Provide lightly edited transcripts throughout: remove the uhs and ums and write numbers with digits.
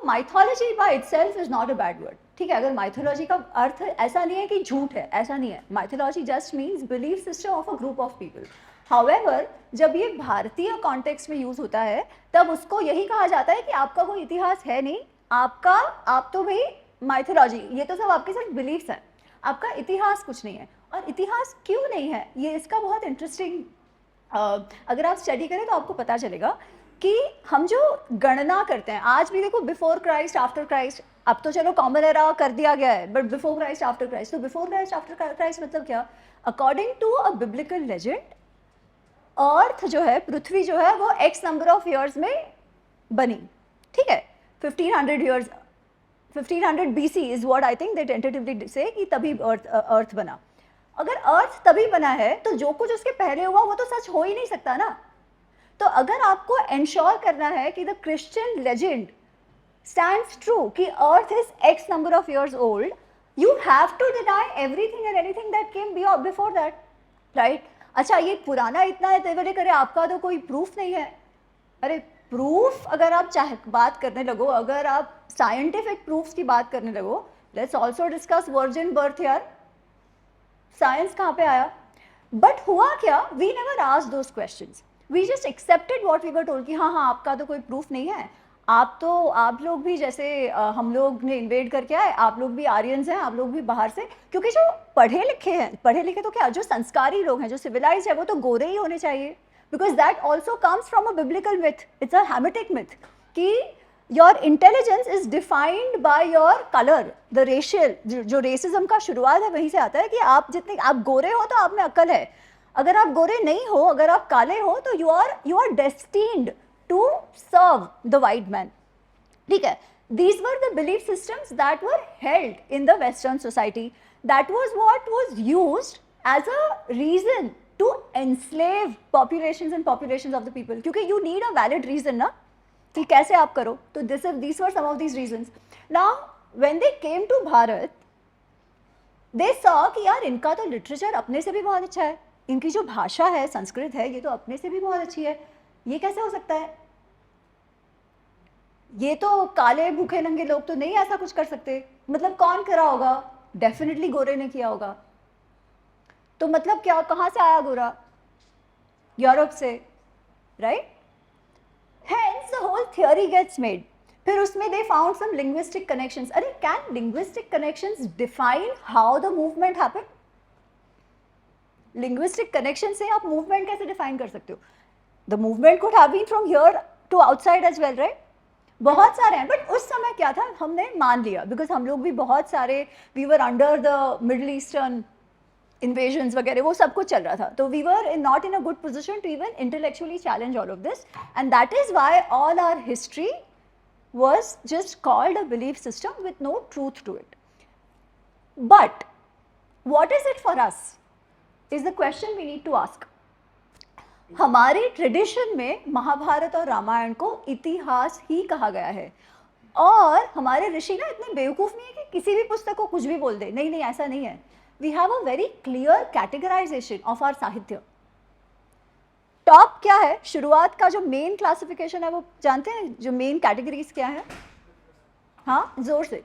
Mythology by itself is not a bad word, ठीक है. अगर माइथोलॉजी का अर्थ ऐसा नहीं है कि झूठ है, ऐसा नहीं है. Mythology just means belief system of a group of people. However जब ये भारतीय कॉन्टेक्स्ट में यूज होता है तब उसको यही कहा जाता है कि आपका कोई इतिहास है नहीं, आप तो भाई माइथोलॉजी, ये तो सब आपके सिर्फ बिलीफ्स हैं, आपका इतिहास कुछ नहीं है. और इतिहास क्यों नहीं है, ये इसका बहुत इंटरेस्टिंग, अगर आप स्टडी करें तो आपको पता चलेगा कि हम जो गणना करते हैं आज भी, देखो बिफोर क्राइस्ट आफ्टर क्राइस्ट, अब तो चलो कॉमन एरा कर दिया गया है, but before Christ after Christ, तो बिफोर क्राइस्ट आफ्टर क्राइस्ट मतलब क्या, according to a biblical legend earth जो है, पृथ्वी जो है वो एक्स नंबर ऑफ ईयर्स में बनी, ठीक है. 1500 years, 1500 BC is what I think they tentatively से कि तभी अर्थ बना. अगर अर्थ तभी बना है तो जो कुछ उसके पहले हुआ वो तो सच हो ही नहीं सकता ना. तो अगर आपको एंश्योर करना है कि the Christian legend stands true कि earth is X number of years old, you have to deny everything and anything that came before that, right. अच्छा, ये पुराना इतना है तेरे करे, आपका तो कोई प्रूफ नहीं है. अरे प्रूफ अगर आप बात करने लगो, अगर आप साइंटिफिक प्रूफ्स की बात करने लगो, let's also discuss virgin birth यार. साइंस कहाँ पे आया? बट हुआ क्या, we never asked those questions, we just accepted what we were told कि हाँ हाँ आपका तो कोई प्रूफ नहीं है, आप लोग भी जैसे हम लोग ने इन्वेड करके आए, आप लोग भी आर्यंस हैं, आप लोग भी बाहर से. क्योंकि जो पढ़े लिखे तो क्या, जो संस्कारी लोग हैं, जो सिविलाइज है, वो तो गोरे ही होने चाहिए, because that also comes from a biblical myth, it's a Hamitic myth कि your intelligence is defined by your colour. The racial, जो रेसिज्म का शुरुआत है वहीं से आता है कि आप जितने आप गोरे हो तो आप में अक्ल है, अगर आप गोरे नहीं हो, अगर आप काले हो तो you are destined to serve the white man, ठीक है. These were the belief systems that were held in the Western society. That was what was used as a reason to enslave populations and populations of the people. क्योंकि you need a valid reason ना कि कैसे आप करो. तो these were some of these reasons. Now when they came to Bharat, they saw कि यार इनका तो लिटरेचर अपने से भी बहुत अच्छा है, इनकी जो भाषा है संस्कृत है ये तो अपने से भी बहुत अच्छी है, ये कैसे हो सकता है, ये तो काले भूखे नंगे लोग तो नहीं ऐसा कुछ कर सकते. मतलब कौन करा होगा, डेफिनेटली गोरे ने किया होगा. तो मतलब क्या, कहाँ से आया गोरा, यूरोप से, right. Hence the whole theory gets made. फिर उसमें they found some linguistic connections. अरे can linguistic connections define how the movement happened? Linguistic connection से आप मूवमेंट कैसे डिफाइन कर सकते हो? The movement could have been from here to outside as well, right? बहुत सारे हैं, बट उस समय क्या था, हमने मान लिया, बिकॉज हम लोग भी बहुत सारे, we were under the Middle Eastern invasions वगैरह, वो सब कुछ चल रहा था, तो we were not in a good position to even intellectually challenge all of this, and that is why all our history was just called a belief system with no truth to it. But what is it for us is the question we need to ask. हमारे tradition में महाभारत और रामायण को इतिहास ही कहा गया है, और हमारे ऋषि ना इतने बेवकूफ़ नहीं है कि किसी भी पुस्तक को कुछ भी बोल दे. नहीं नहीं, ऐसा नहीं है. We have a very clear categorisation of our साहित्य. टॉप क्या है, शुरुआत का जो मेन क्लासिफिकेशन है वो जानते हैं, जो मेन कैटेगरीज क्या है? हाँ, जोर से.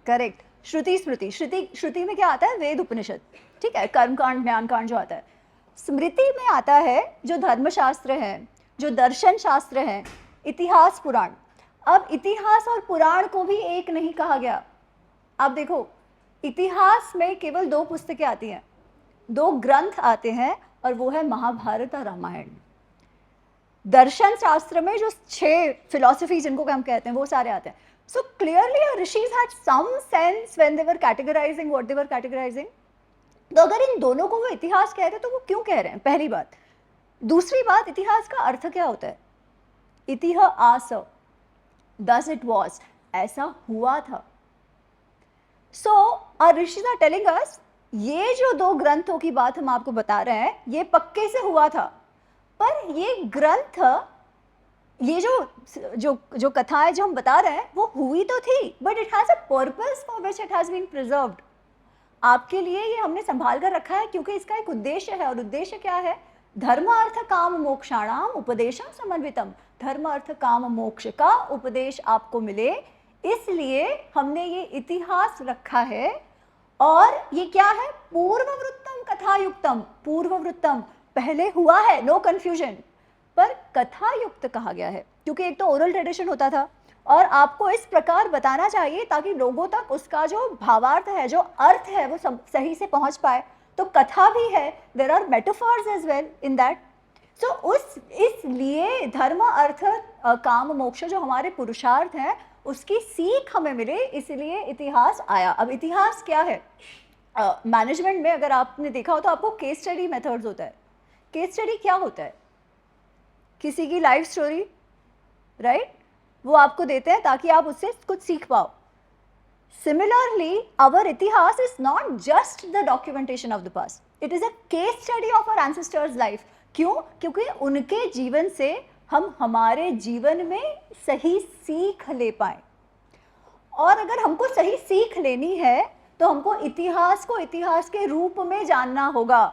करेक्ट. श्रुति स्मृति. श्रुति में क्या आता है? वेद उपनिषद, ठीक है, कर्मकांड ज्ञानकांड जो आता है. स्मृति में आता है जो धर्मशास्त्र हैं, जो दर्शन शास्त्र हैं, इतिहास पुराण. अब इतिहास और पुराण को भी एक नहीं कहा गया. आप देखो, इतिहास में केवल दो पुस्तकें आती हैं, दो ग्रंथ आते हैं, और वो है महाभारत और रामायण. दर्शन शास्त्र में जो 6 फिलॉसफी जिनको हम कहते हैं वो सारे आते हैं. So clearly rishis had some sense when they were categorising what they were categorising. तो अगर इन दोनों को वो इतिहास कह रहे हैं तो वो क्यों कह रहे हैं? पहली बात. दूसरी बात, इतिहास का अर्थ क्या होता है? इतिहास, दस इट वॉज, ऐसा हुआ था. So our rishis are telling us, ये जो 2 ग्रंथों की बात हम आपको बता रहे हैं ये पक्के से हुआ था, पर ये ग्रंथ, ये जो कथाएं जो हम बता रहे हैं वो हुई तो थी, but it has a purpose for which it has been preserved. आपके लिए ये हमने संभाल कर रखा है क्योंकि इसका एक उद्देश्य है, और उद्देश्य क्या है? धर्म अर्थ काम मोक्षाणाम उपदेशम समन्वितम. धर्म अर्थ काम मोक्ष का उपदेश आपको मिले, इसलिए हमने ये इतिहास रखा है। और ये क्या है? पूर्ववृत्तम कथायुक्तम। पूर्ववृत्तम पहले हुआ है, नो कंफ्यूजन, पर कथायुक्त कहा गया है क्योंकि एक तो ओरल ट्रेडिशन होता था और आपको इस प्रकार बताना चाहिए ताकि लोगों तक उसका जो भावार्थ है, जो अर्थ है, वो सही से पहुंच पाए। तो कथा भी है, there are metaphors as well in that. So इसलिए धर्म अर्थ काम मोक्ष जो हमारे पुरुषार्थ हैं उसकी सीख हमें मिले, इसलिए इतिहास आया। अब इतिहास क्या है? मैनेजमेंट में अगर आपने देखा हो तो आपको केस स्टडी मेथड्स होता है। केस स्टडी क्या होता है? किसी की लाइफ स्टोरी, राइट, वो आपको देते हैं ताकि आप उससे कुछ सीख पाओ। सिमिलरली आवर इतिहास is not just the documentation of the past, it is a case study of our ancestors life. क्यों? क्योंकि उनके जीवन से हम हमारे जीवन में सही सीख ले पाए। और अगर हमको सही सीख लेनी है तो हमको इतिहास को इतिहास के रूप में जानना होगा,